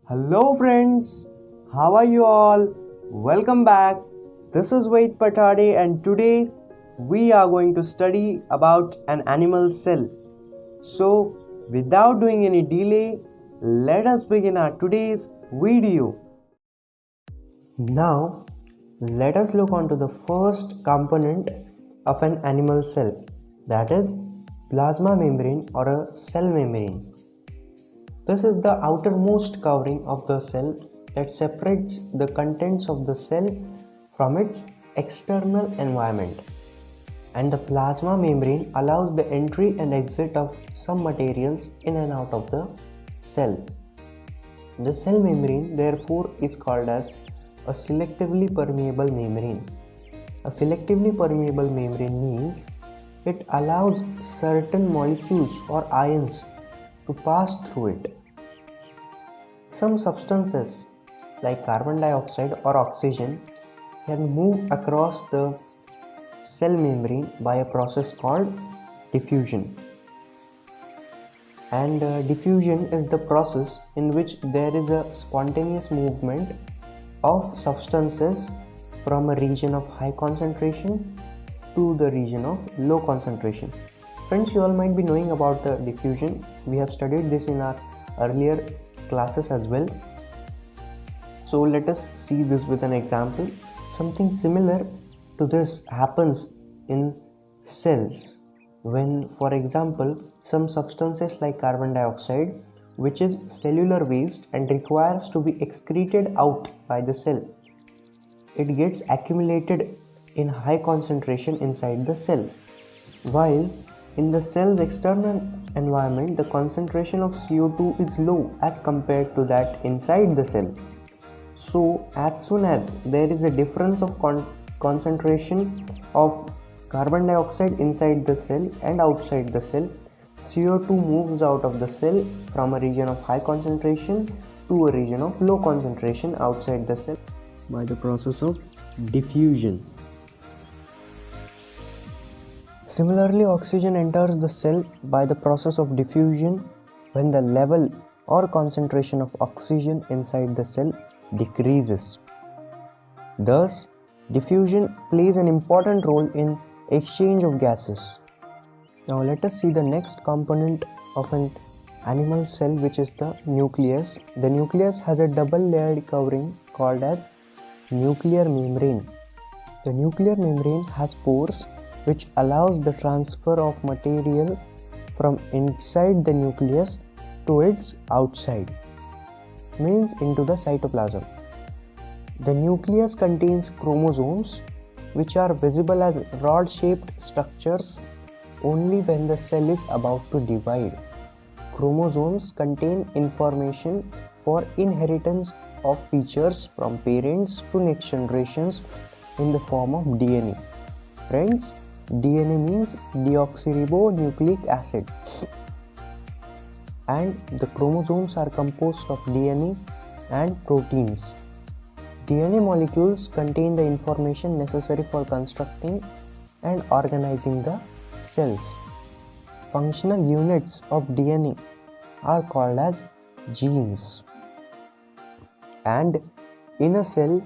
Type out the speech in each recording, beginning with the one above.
Hello friends, how are you all? Welcome back. This is Vaid Patade and today we are going to study about an animal cell. So without doing any delay, let us begin our today's video. Now let us look onto the first component of an animal cell, that is plasma membrane or a cell membrane. This is the outermost covering of the cell that separates the contents of the cell from its external environment. And the plasma membrane allows the entry and exit of some materials in and out of the cell. The cell membrane, therefore, is called as a selectively permeable membrane. A selectively permeable membrane means it allows certain molecules or ions to pass through it. Some substances like carbon dioxide or oxygen can move across the cell membrane by a process called diffusion. And diffusion is the process in which there is a spontaneous movement of substances from a region of high concentration to the region of low concentration. Friends, you all might be knowing about the diffusion. We have studied this in our earlier classes as well. So let us see this with an example. Something similar to this happens in cells when, for example, some substances like carbon dioxide, which is cellular waste and requires to be excreted out by the cell, it gets accumulated in high concentration inside the cell, while in the cell's external environment the concentration of CO2 is low as compared to that inside the cell. So as soon as there is a difference of concentration of carbon dioxide inside the cell and outside the cell, CO2 moves out of the cell from a region of high concentration to a region of low concentration outside the cell by the process of diffusion. Similarly, oxygen enters the cell by the process of diffusion when the level or concentration of oxygen inside the cell decreases. Thus, diffusion plays an important role in exchange of gases. Now let us see the next component of an animal cell, which is the nucleus. The nucleus has a double layered covering called as nuclear membrane. The nuclear membrane has pores which allows the transfer of material from inside the nucleus to its outside, means into the cytoplasm. The nucleus contains chromosomes which are visible as rod-shaped structures only when the cell is about to divide. Chromosomes contain information for inheritance of features from parents to next generations in the form of DNA. Friends, DNA means deoxyribonucleic acid, and the chromosomes are composed of DNA and proteins. DNA molecules contain the information necessary for constructing and organizing the cells. Functional units of DNA are called as genes. And in a cell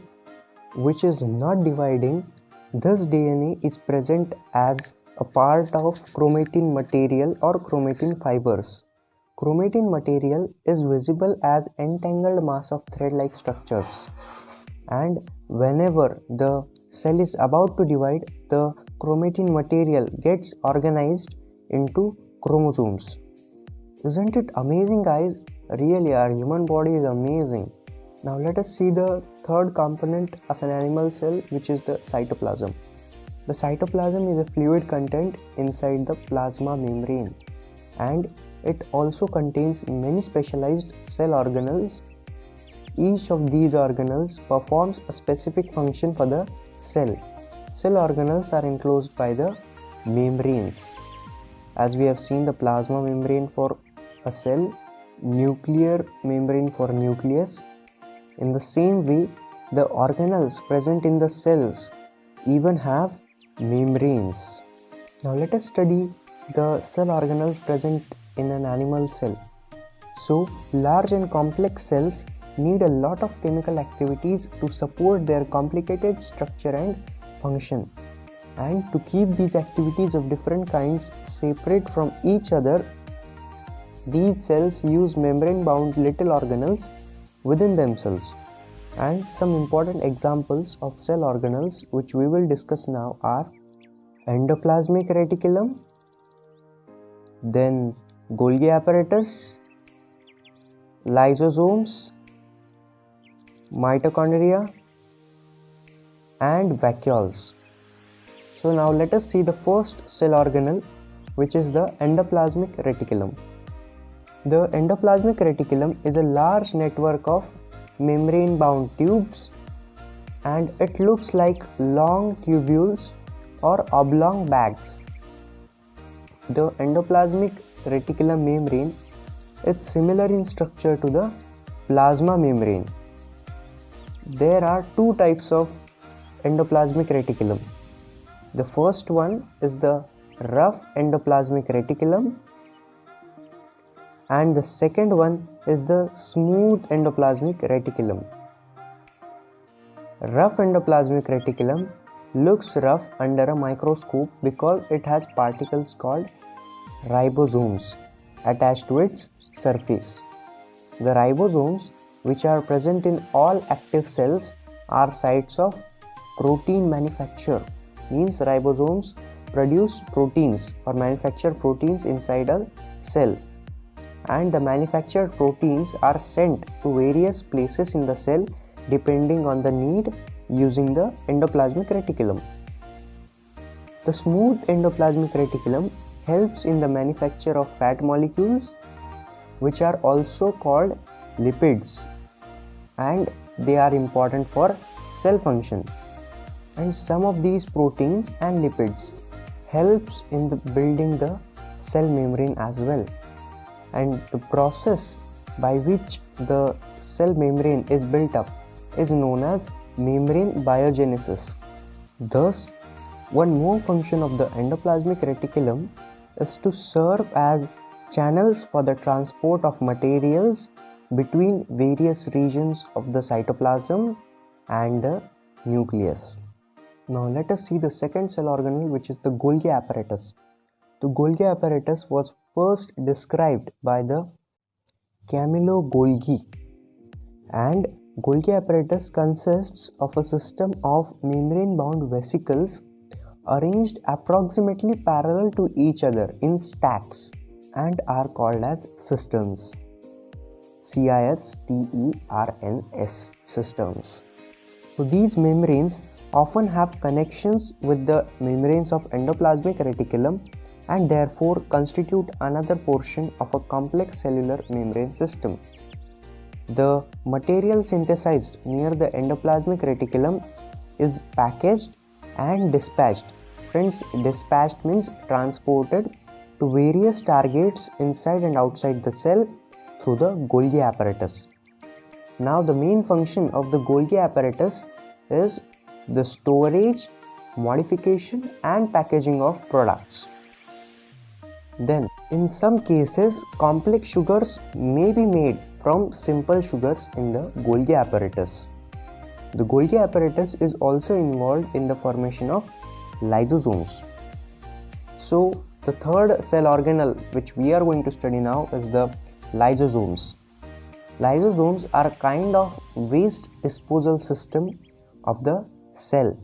which is not dividing, this DNA is present as a part of chromatin material or chromatin fibers. Chromatin material is visible as entangled mass of thread-like structures. And whenever the cell is about to divide, the chromatin material gets organized into chromosomes. Isn't it amazing, guys? Really, our human body is amazing. Now let us see the third component of an animal cell, which is the cytoplasm. The cytoplasm is a fluid content inside the plasma membrane, and it also contains many specialized cell organelles. Each of these organelles performs a specific function for the cell. Cell organelles are enclosed by the membranes. As we have seen, the plasma membrane for a cell, nuclear membrane for nucleus. In the same way, the organelles present in the cells even have membranes. Now let us study the cell organelles present in an animal cell. So, large and complex cells need a lot of chemical activities to support their complicated structure and function. And to keep these activities of different kinds separate from each other, these cells use membrane-bound little organelles within themselves. And some important examples of cell organelles which we will discuss now are endoplasmic reticulum, then Golgi apparatus, lysosomes, mitochondria, and vacuoles. So now let us see the first cell organelle, which is the endoplasmic reticulum. The endoplasmic reticulum is a large network of membrane-bound tubes, and it looks like long tubules or oblong bags. The endoplasmic reticulum membrane is similar in structure to the plasma membrane. There are two types of endoplasmic reticulum. The first one is the rough endoplasmic reticulum, and the second one is the smooth endoplasmic reticulum. Rough endoplasmic reticulum looks rough under a microscope because it has particles called ribosomes attached to its surface. The ribosomes, which are present in all active cells, are sites of protein manufacture. Means ribosomes produce proteins or manufacture proteins inside a cell, and the manufactured proteins are sent to various places in the cell depending on the need using the endoplasmic reticulum. The smooth endoplasmic reticulum helps in the manufacture of fat molecules, which are also called lipids, and they are important for cell function. And some of these proteins and lipids helps in the building the cell membrane as well. And the process by which the cell membrane is built up is known as membrane biogenesis. Thus, one more function of the endoplasmic reticulum is to serve as channels for the transport of materials between various regions of the cytoplasm and the nucleus. Now let us see the second cell organelle, which is the Golgi apparatus. The Golgi apparatus was first described by the Camillo Golgi, and Golgi apparatus consists of a system of membrane-bound vesicles arranged approximately parallel to each other in stacks and are called as cisterns. CISTERNS, cisterns. So these membranes often have connections with the membranes of endoplasmic reticulum and therefore constitute another portion of a complex cellular membrane system. The material synthesized near the endoplasmic reticulum is packaged and dispatched. Friends, dispatched means transported to various targets inside and outside the cell through the Golgi apparatus. Now the main function of the Golgi apparatus is the storage, modification and packaging of products. Then, in some cases, complex sugars may be made from simple sugars in the Golgi apparatus. The Golgi apparatus is also involved in the formation of lysosomes. So, the third cell organelle which we are going to study now is the lysosomes. Lysosomes are a kind of waste disposal system of the cell.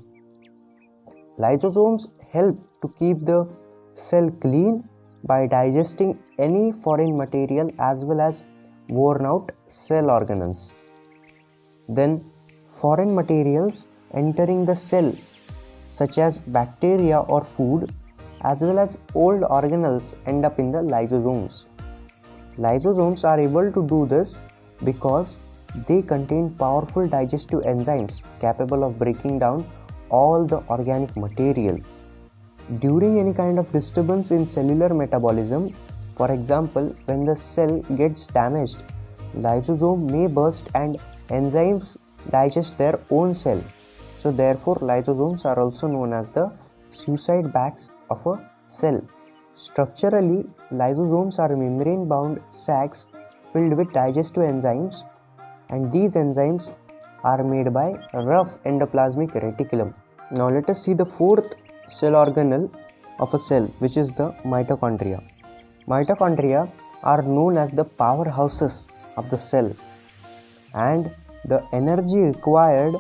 Lysosomes help to keep the cell clean by digesting any foreign material as well as worn out cell organelles. Then foreign materials entering the cell such as bacteria or food as well as old organelles end up in the lysosomes. Lysosomes are able to do this because they contain powerful digestive enzymes capable of breaking down all the organic material. During any kind of disturbance in cellular metabolism, for example, when the cell gets damaged, lysosome may burst and enzymes digest their own cell. So therefore, lysosomes are also known as the suicide bags of a cell. Structurally, lysosomes are membrane-bound sacs filled with digestive enzymes and these enzymes are made by rough endoplasmic reticulum. Now let us see the fourth cell organelle of a cell, which is the mitochondria. Mitochondria are known as the powerhouses of the cell, and the energy required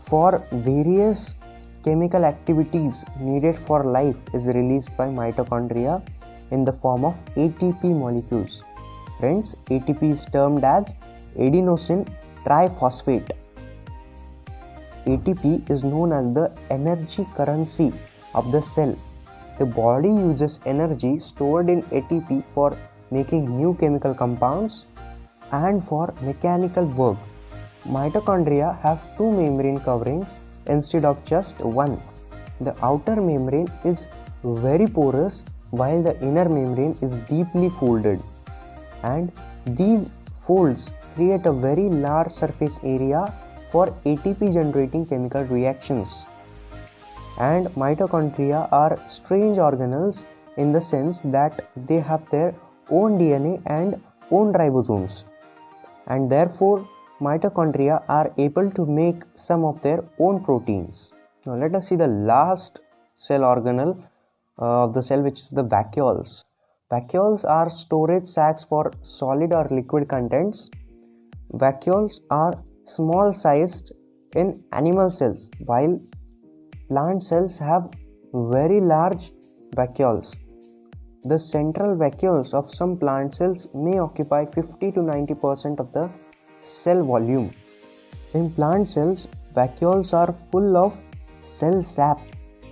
for various chemical activities needed for life is released by mitochondria in the form of ATP molecules. Friends, ATP is termed as adenosine triphosphate. ATP is known as the energy currency of the cell. The body uses energy stored in ATP for making new chemical compounds and for mechanical work. Mitochondria have two membrane coverings instead of just one. The outer membrane is very porous while the inner membrane is deeply folded, and these folds create a very large surface area for ATP generating chemical reactions. And mitochondria are strange organelles in the sense that they have their own DNA and own ribosomes, and therefore mitochondria are able to make some of their own proteins. Now let us see the last cell organelle of the cell, which is the vacuoles. Vacuoles are storage sacs for solid or liquid contents. Vacuoles are small sized in animal cells, while plant cells have very large vacuoles. The central vacuoles of some plant cells may occupy 50 to 90% of the cell volume. In plant cells, vacuoles are full of cell sap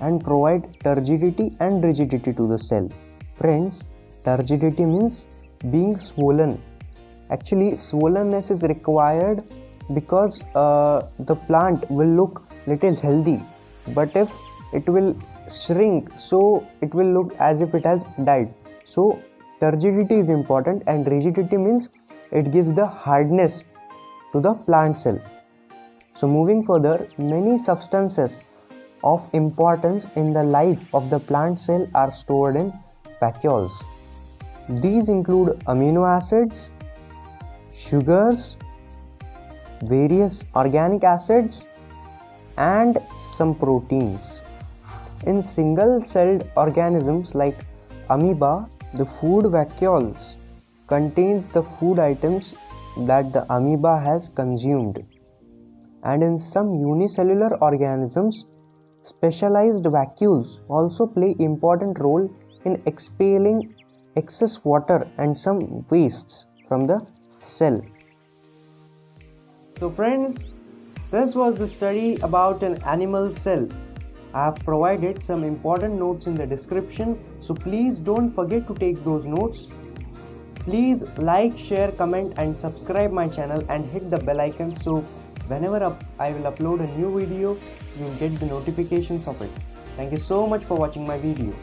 and provide turgidity and rigidity to the cell. Friends, turgidity means being swollen. Actually, swollenness is required because the plant will look little healthy, but if it will shrink, so it will look as if it has died. So turgidity is important, and rigidity means it gives the hardness to the plant cell. So moving further, many substances of importance in the life of the plant cell are stored in vacuoles. These include amino acids, sugars, various organic acids, and some proteins. In single-celled organisms like amoeba, the food vacuoles contains the food items that the amoeba has consumed. And in some unicellular organisms, specialized vacuoles also play important role in expelling excess water and some wastes from the cell. So friends, this was the study about an animal cell. I have provided some important notes in the description, so please don't forget to take those notes. Please like, share, comment and subscribe my channel and hit the bell icon, so whenever I will upload a new video, you will get the notifications of it. Thank you so much for watching my video.